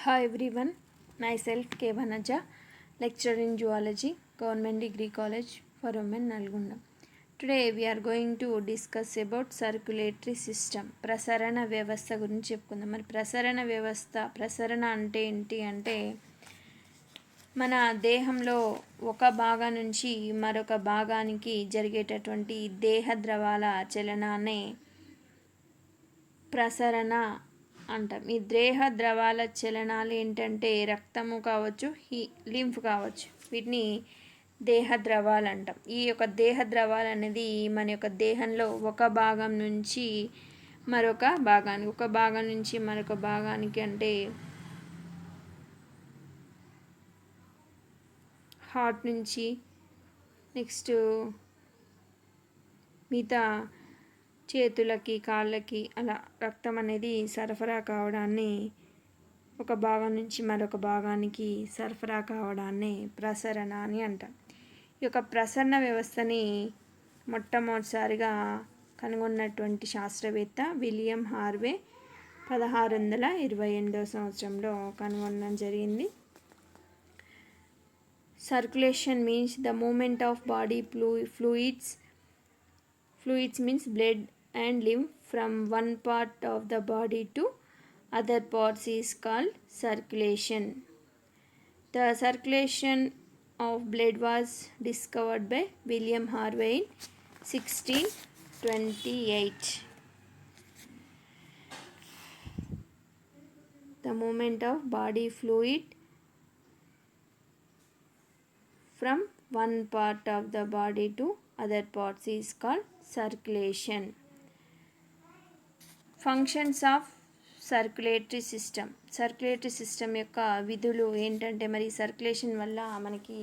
Hi everyone, myself K. Vanaja, lecturer in Zoology, Government Degree College for Women, Nalgonda. Today we are going to discuss about circulatory system. ప్రసరణ వ్యవస్థ గురించి చెప్పుకుందాం. మరి ప్రసరణ అంటే ఏంటి అంటే మన దేహంలో ఒక భాగం నుంచి మరొక భాగానికి జరిగేటటువంటి దేహ ద్రవాల చలనాన్ని ప్రసరణ అంటాం. ఈ దేహ ద్రవాల చలనాలు ఏంటంటే రక్తము కావచ్చు, లింఫ్ కావచ్చు, వీటిని దేహ ద్రవాలు అంటాం. ఈ యొక్క దేహ ద్రవాలు అనేది మన యొక్క దేహంలో ఒక భాగం నుంచి మరొక భాగానికి అంటే హార్ట్ నుంచి నెక్స్ట్ మిగతా చేతులకి కాళ్ళకి అలా రక్తం అనేది సరఫరా కావడాన్ని, ఒక భాగం నుంచి మరొక భాగానికి సరఫరా కావడాన్ని ప్రసరణ అని అంటాం. ఈ యొక్క ప్రసరణ వ్యవస్థని మొట్టమొదటిసారిగా కనుగొన్నటువంటి శాస్త్రవేత్త విలియం హార్వే 1628 సంవత్సరంలో కనుగొనడం జరిగింది. Circulation means the movement of body fluids means blood and lymph from one part of the body to other parts is called circulation. The circulation of blood was discovered by William Harvey in 1628. The movement of body fluid from one part of the body to other parts is called circulation. Functions of circulatory system యొక్క విధులు ఏంటంటే, మరి circulation వల్ల మనకి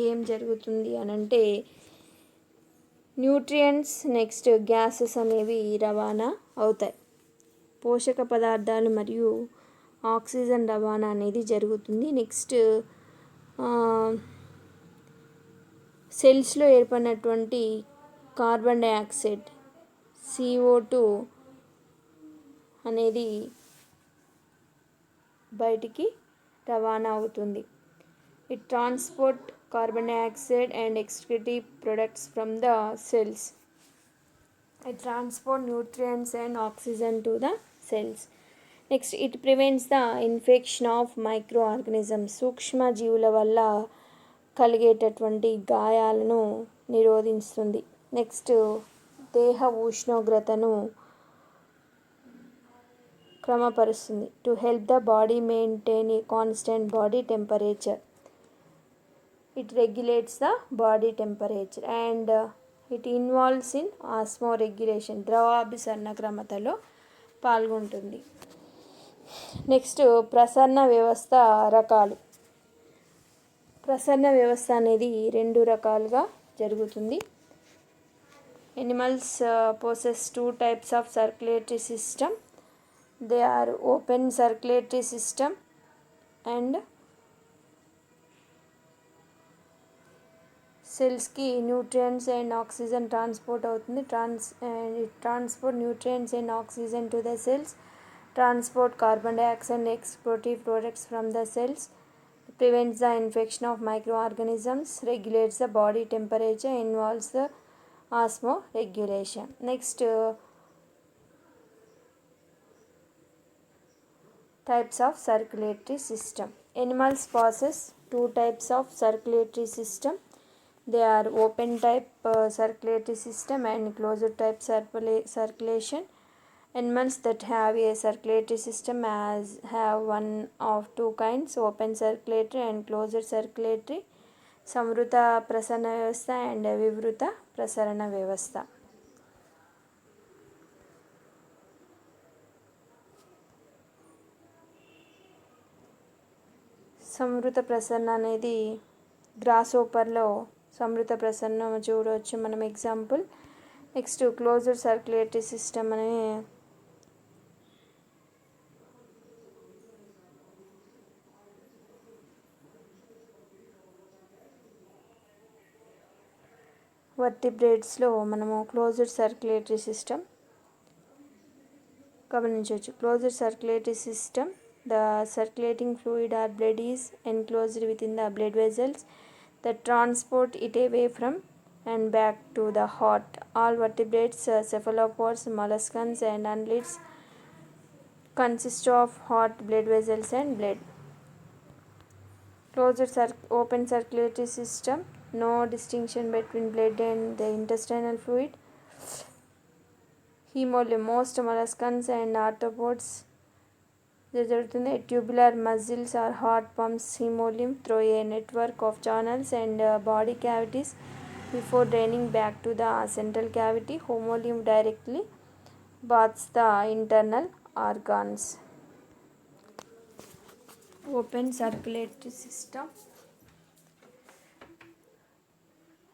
ఏం జరుగుతుంది అని అంటే న్యూట్రియంట్స్ నెక్స్ట్ గ్యాసెస్ అనేవి రవాణా అవుతాయి. పోషక పదార్థాలు మరియు ఆక్సిజన్ రవాణా అనేది జరుగుతుంది. నెక్స్ట్ సెల్స్లో ఏర్పడినటువంటి కార్బన్ డైఆక్సైడ్ CO2 అనేది బయటికి రవాణా అవుతుంది. It transport carbon dioxide and excretive products from the cells. It transport nutrients and oxygen to the cells. Next it prevents the infection of microorganisms. సూక్ష్మజీవుల వల్ల కలిగేటటువంటి గాయాలను నిరోధిస్తుంది. నెక్స్ట్ దేహ ఉష్ణోగ్రతను క్రమపరుస్తుంది. To help the body maintain a constant body temperature. It regulates the body temperature and it involves in osmoregulation. ద్రవాభిసరణ క్రమతలో పాల్గొంటుంది. నెక్స్ట్ ప్రసరణ వ్యవస్థ రకాలు. ప్రసరణ వ్యవస్థ అనేది 2 రకాలుగా జరుగుతుంది. Animals possess 2 types of circulatory system. They are open circulatory system and cells కి న్యూట్రియంట్స్ అండ్ ఆక్సిజన్ ట్రాన్స్పోర్ట్ అవుతుంది. Transport nutrients and oxygen to the cells, transport carbon dioxide and explosive products from the cells, prevents the infection of microorganisms, regulates the body temperature, involves the osmoregulation. Next types of circulatory system. Animals possess 2 types of circulatory system. They are open type circulatory system and closed type circulation. Animals that have a circulatory system have one of 2 kinds, open circulatory and closed circulatory. సంవృత ప్రసరణ వ్యవస్థ and వివృత ప్రసరణ వ్యవస్థ. సంవృత ప్రసరణ అనేది gross ఓపర్లో సంవృత ప్రసరణ చూడవచ్చు మనం example. Next closed circulatory system అనే వర్టిబ్రేట్స్లో మనము క్లోజ్డ్ సర్క్యులేటరీ సిస్టమ్ గమనించవచ్చు. Closed circulatory system, the circulating fluid or blood is enclosed within the blood vessels that transport it away from and back to the heart. All vertebrates, cephalopods, molluscans and annelids consist of heart, blood vessels and blood. Open circulatory system, no distinction between blood and the intestinal fluid. Hemolymph, most molluscans and arthropods tubular muscles or heart pumps hemolymph through a network of channels and body cavities before draining back to the central cavity. Hemolymph directly bathes the internal organs. Open circulatory system.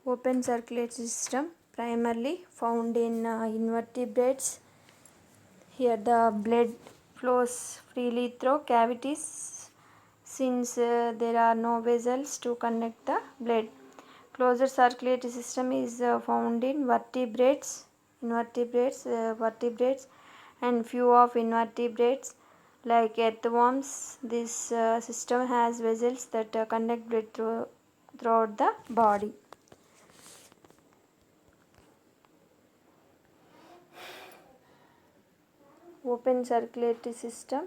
Open circulatory system primarily found in invertebrates. Here the blood flows freely through cavities since there are no vessels to connect the blood. Closed circulatory system is found in vertebrates and few of invertebrates like earthworms. This system has vessels that connect blood throughout the body. Open circulatory system,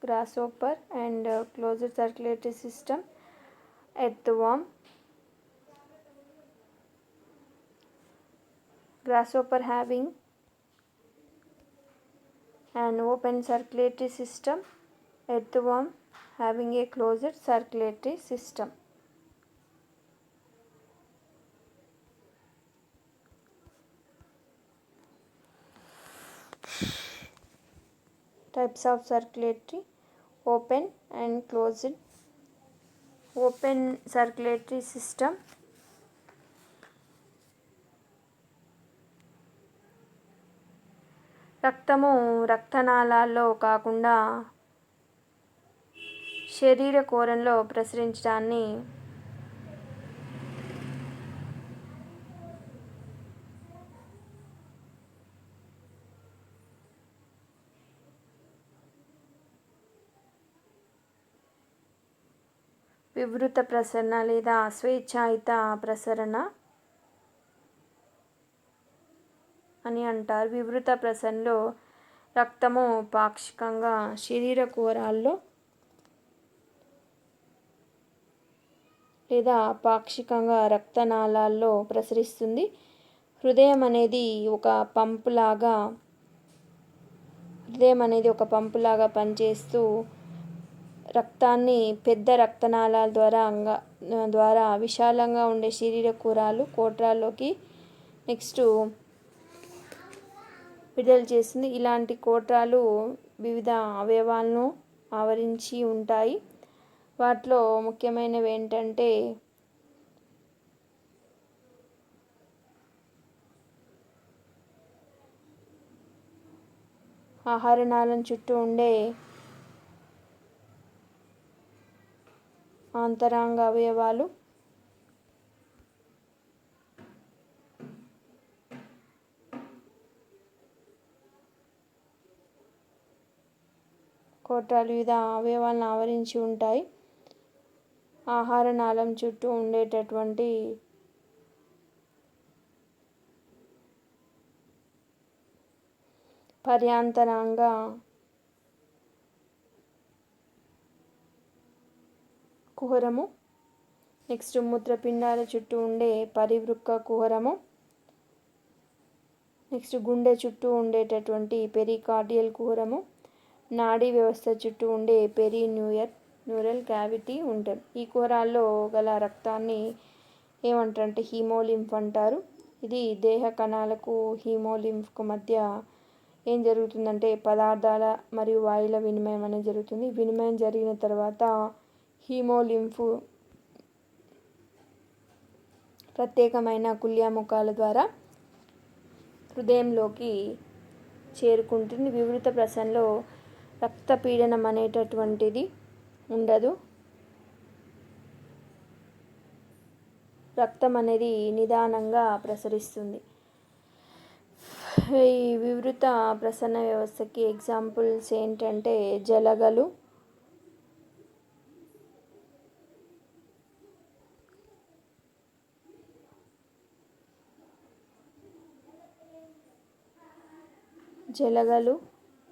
grasshopper, and closed circulatory system, earthworm. Grasshopper having an open circulatory system, earthworm having a closed circulatory system. Types of circulatory, open and closed. Open circulatory system రక్తము రక్తనాళాల్లో కాకుండా శరీర కోరంలో ప్రసరించడాన్ని వివృత ప్రసరణ లేదా స్వేచ్ఛాయుత ప్రసరణ అని అంటారు. వివృత ప్రసరణలో రక్తము పాక్షికంగా శరీర కోరాల్లో లేదా పాక్షికంగా రక్తనాళాల్లో ప్రసరిస్తుంది. హృదయం అనేది ఒక పంపులాగా పనిచేస్తూ రక్తాన్ని పెద్ద రక్తనాళాల ద్వారా విశాలంగా ఉండే శరీర కోట్రాల్లోకి నెక్స్ట్ విడుదల చేస్తుంది. ఇలాంటి కోట్రాలు వివిధ అవయవాలను ఆవరించి ఉంటాయి. వాటిలో ముఖ్యమైనవి ఏంటంటే ఆహార నాళం చుట్టూ ఉండే అంతరంగ అవయవాలు, కోట్రాలు వివిధ అవయవాలను ఆవరించి ఉంటాయి. ఆహార నాళం చుట్టూ ఉండేటటువంటి పర్యాంతరంగ కుహరము, నెక్స్ట్ మూత్రపిండాల చుట్టూ ఉండే పరివృక్క కుహరము, నెక్స్ట్ గుండె చుట్టూ ఉండేటటువంటి పెరికార్డియల్ కుహరము, నాడీ వ్యవస్థ చుట్టూ ఉండే న్యూరల్ క్యావిటీ ఉంటుంది. ఈ కుహరాల్లో గల రక్తాన్ని ఏమంటారంటే హీమోలింఫ్ అంటారు. ఇది దేహ కణాలకు హీమోలింఫ్కు మధ్య ఏం జరుగుతుందంటే పదార్థాల మరియు వాయువుల వినిమయం అనేది జరుగుతుంది. వినిమయం జరిగిన తర్వాత హీమోలింఫ్ ప్రత్యేకమైన కుల్యాముఖాల ద్వారా హృదయంలోకి చేరుకుంటుంది. వివృత ప్రసరణలో రక్తపీడనం అనేటటువంటిది ఉండదు. రక్తం అనేది నిదానంగా ప్రసరిస్తుంది. ఈ వివృత ప్రసరణ వ్యవస్థకి ఎగ్జాంపుల్స్ ఏంటంటే జలగలు,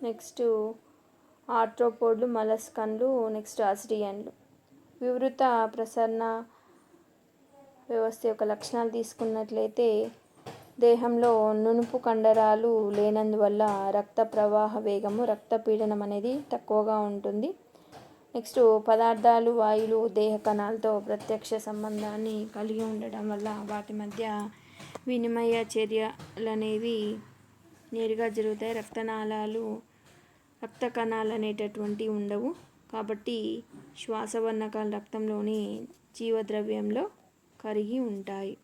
నెక్స్ట్ ఆర్థ్రోపోడ్లు, మలస్కన్లు, నెక్స్ట్ ఆస్ట్రియాన్లు. వివృత ప్రసరణ వ్యవస్థ యొక్క లక్షణాలు తీసుకున్నట్లయితే దేహంలో నునుపు కండరాలు లేనందువల్ల రక్త ప్రవాహ వేగము, రక్తపీడనం అనేది తక్కువగా ఉంటుంది. నెక్స్ట్ పదార్థాలు, వాయువులు దేహ కణాలతో ప్రత్యక్ష సంబంధాన్ని కలిగి ఉండడం వల్ల వాటి మధ్య వినిమయ చర్యలు అనేవి నేరుగా జరుగుతాయి. రక్త కణాలు అనేటటువంటివి ఉండవు కాబట్టి శ్వాసవర్ణకాలు రక్తంలోని జీవద్రవ్యంలో కరిగి ఉంటాయి.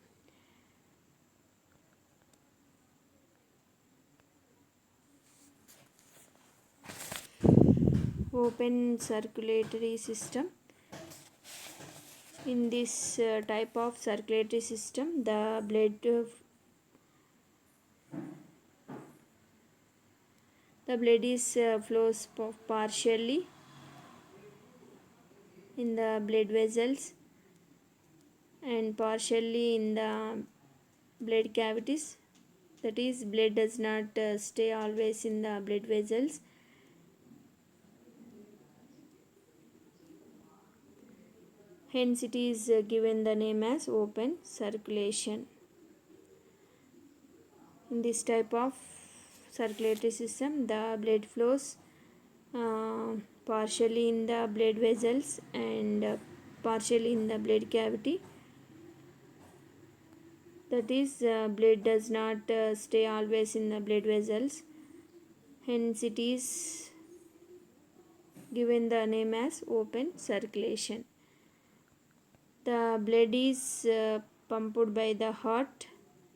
Open circulatory system. In this type of circulatory system, the blood is flows partially in the blood vessels and partially in the blood cavities. That is, blood does not stay always in the blood vessels. Hence it is given the name as open circulation. In this type of circulatory system, the blood flows partially in the blood vessels and partially in the blood cavity. That is, blood does not stay always in the blood vessels. Hence it is given the name as open circulation. The blood is pumped by the heart,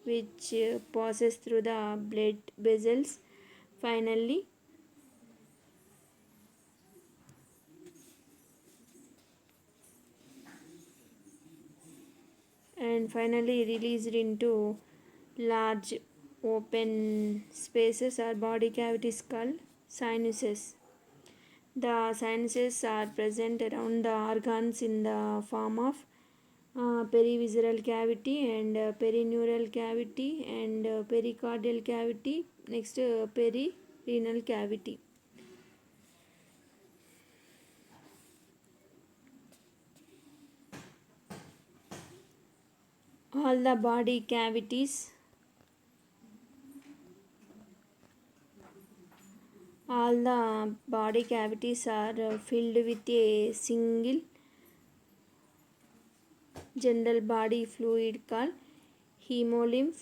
which passes through the blood vessels. Finally released into large open spaces or body cavities called sinuses. The sinuses are present around the organs in the form of perivisceral cavity and perineural cavity and pericardial cavity, next perirenal cavity. All the body cavities are filled with a single general body fluid called hemolymph.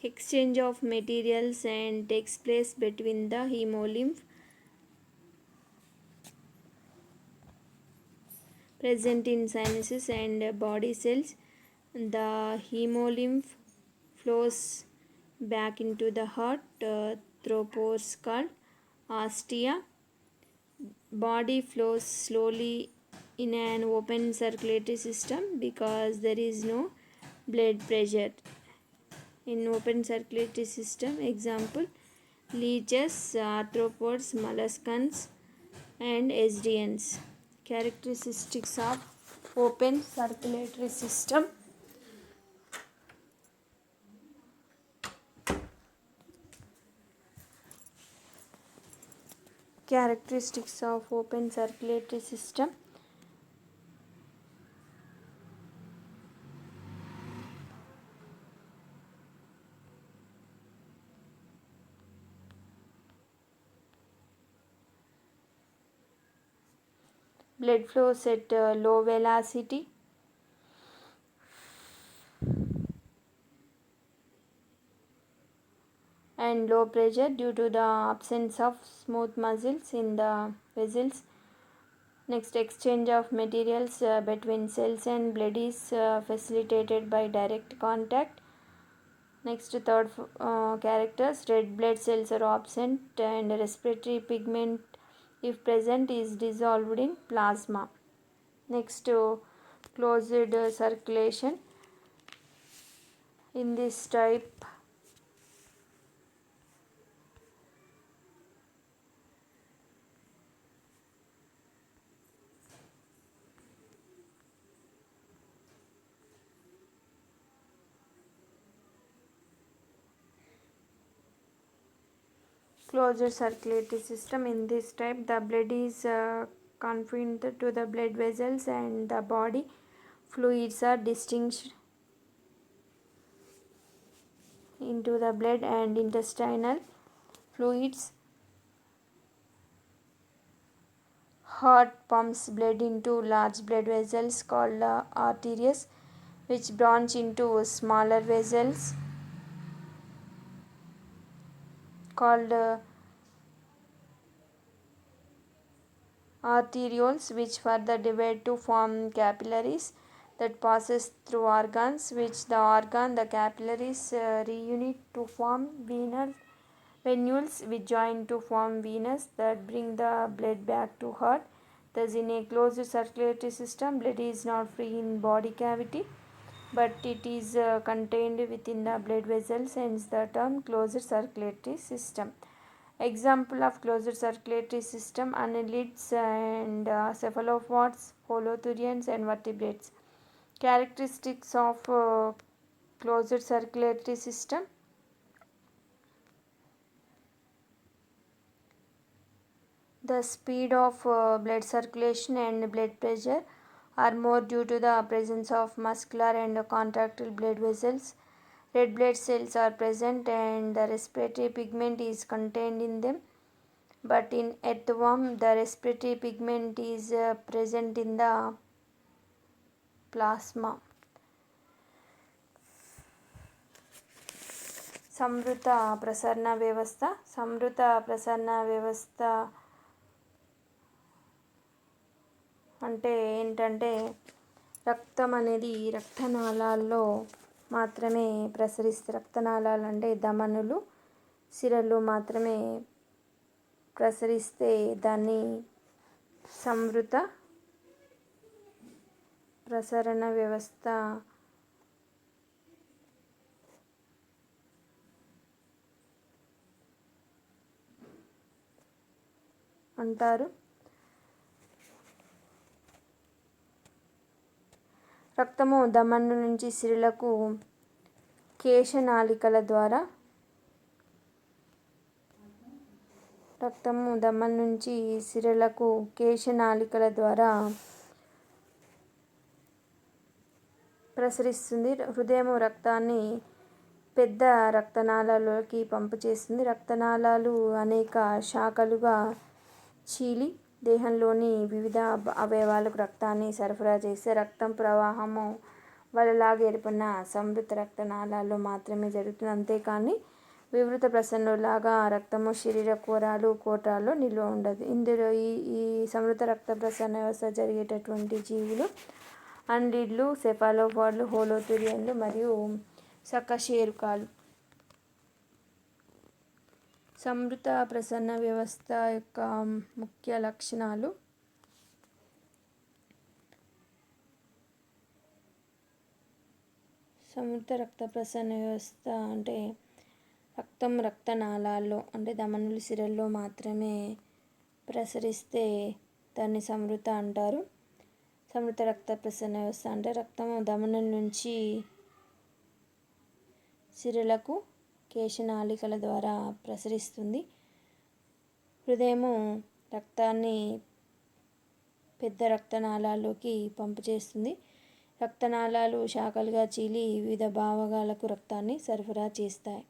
Exchange of materials and takes place between the hemolymph present in sinuses and body cells. The hemolymph flows back into the heart through pores called ostia. Body flows slowly in an open circulatory system because there is no blood pressure. In open circulatory system, example leeches, arthropods, molluscans and ascidians. Characteristics of open circulatory system. Characteristics of open circulatory system. Blood flows at low velocity. And low pressure due to the absence of smooth muscles in the vessels. Next, exchange of materials between cells and blood is facilitated by direct contact. Next, third characters, red blood cells are absent and respiratory pigment, if present, is dissolved in plasma. Next, closed circulation. In this type, Closed circulatory system. In this type, the blood is confined to the blood vessels and the body fluids are discharged into the blood and intestinal fluids. Heart pumps blood into large blood vessels called arteries, which branch into smaller vessels called arterioles, which further divide to form capillaries that passes through organs, which the capillaries reunite to form venules, which join to form venous that bring the blood back to heart. Thus, in a closed circulatory system, blood is not free in body cavity, but it is contained within the blood vessels, hence the term closed circulatory system. Example of closed circulatory system: annelids and cephalopods, holothurians and vertebrates. Characteristics of closed circulatory system: the speed of blood circulation and blood pressure are more due to the presence of muscular and contractile blood vessels. Red blood cells are present and the respiratory pigment is contained in them. But in earthworm, the respiratory pigment is present in the plasma. సంవృత ప్రసరణ వ్యవస్థ. సంవృత ప్రసరణ వ్యవస్థ అంటే ఏంటంటే రక్తం అనేది రక్తనాళాల్లో మాత్రమే ప్రసరిస్తుంది. రక్తనాళాలు అంటే ధమనులు, సిరలు మాత్రమే ప్రసరిస్తే దాన్ని సంవృత ప్రసరణ వ్యవస్థ అంటారు. రక్తము ధమనుల నుంచి సిరలకు కేశనాళికల ద్వారా ప్రసరిస్తుంది. హృదయం రక్తాన్ని పెద్ద రక్తనాళాలలోకి పంపు చేస్తుంది. రక్తనాళాలు అనేక శాఖలుగా చీలి దేహంలోని వివిధ అవయవాలకు రక్తాన్ని సరఫరా చేస్తే రక్తం ప్రవాహము వలలాగా ఏర్పడిన సంవృత రక్తనాళాల్లో మాత్రమే జరుగుతుంది. అంతేకాని వివృత ప్రసరణలాగా రక్తము శరీర కోటాల్లో నిల్వ ఉండదు. ఇందులో ఈ సంవృత రక్త ప్రసరణ వ్యవస్థ జరిగేటటువంటి జీవులు అండిడ్లు, సెఫాలోపాడ్లు, హోలోథురియన్లు మరియు సకశేరుకాలు. సంవృత ప్రసరణ వ్యవస్థ యొక్క ముఖ్య లక్షణాలు: సంవృత రక్త ప్రసరణ వ్యవస్థ అంటే రక్తం రక్తనాళాల్లో అంటే ధమనులు, సిరల్లో మాత్రమే ప్రసరిస్తే దాన్ని సంవృత అంటారు. సంవృత రక్త ప్రసరణ వ్యవస్థ అంటే రక్తము ధమనుల నుంచి సిరలకు కేశనాళికల ద్వారా ప్రసరిస్తుంది. హృదయము రక్తాన్ని పెద్ద రక్తనాళాల్లోకి పంపు చేస్తుంది. రక్తనాళాలు శాఖలుగా చీలి వివిధ భాగాలకు రక్తాన్ని సరఫరా చేస్తాయి.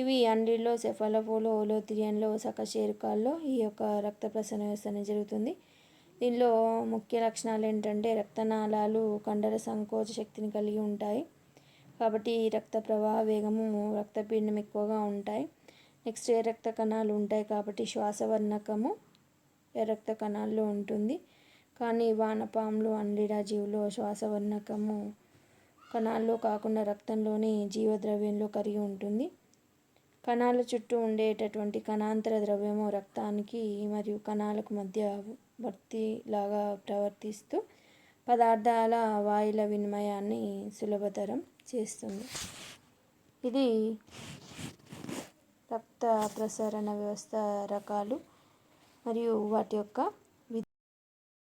ఇవి అండిలో, సెఫాలోపోడ్లో, హోలోథురియన్లో, సకశేరుకాల్లో ఈ యొక్క రక్త ప్రసరణ వ్యవస్థ అనేది జరుగుతుంది. దీనిలో ముఖ్య లక్షణాలు ఏంటంటే రక్తనాళాలు కండర సంకోచ శక్తిని కలిగి ఉంటాయి కాబట్టి రక్త ప్రవాహ వేగము, రక్తపీడనం ఎక్కువగా ఉంటాయి. నెక్స్ట్ ఎర్ర రక్త కణాలు ఉంటాయి కాబట్టి శ్వాసవర్ణకము ఎర్ర రక్త కణాల్లో ఉంటుంది. కానీ వానపాములు, అండిడ జీవులు శ్వాసవర్ణకము కణాల్లో కాకుండా రక్తంలోని జీవద్రవ్యంలో కరిగి ఉంటుంది. కణాల చుట్టూ ఉండేటటువంటి కణాంతర ద్రవ్యము రక్తానికి మరియు కణాలకు మధ్య వర్తిలాగా ప్రవర్తిస్తూ పదార్థాల వాయుల వినిమయాన్ని సులభతరం చేస్తుంది. ఇది రక్త ప్రసరణ వ్యవస్థ రకాలు మరియు వాటి యొక్క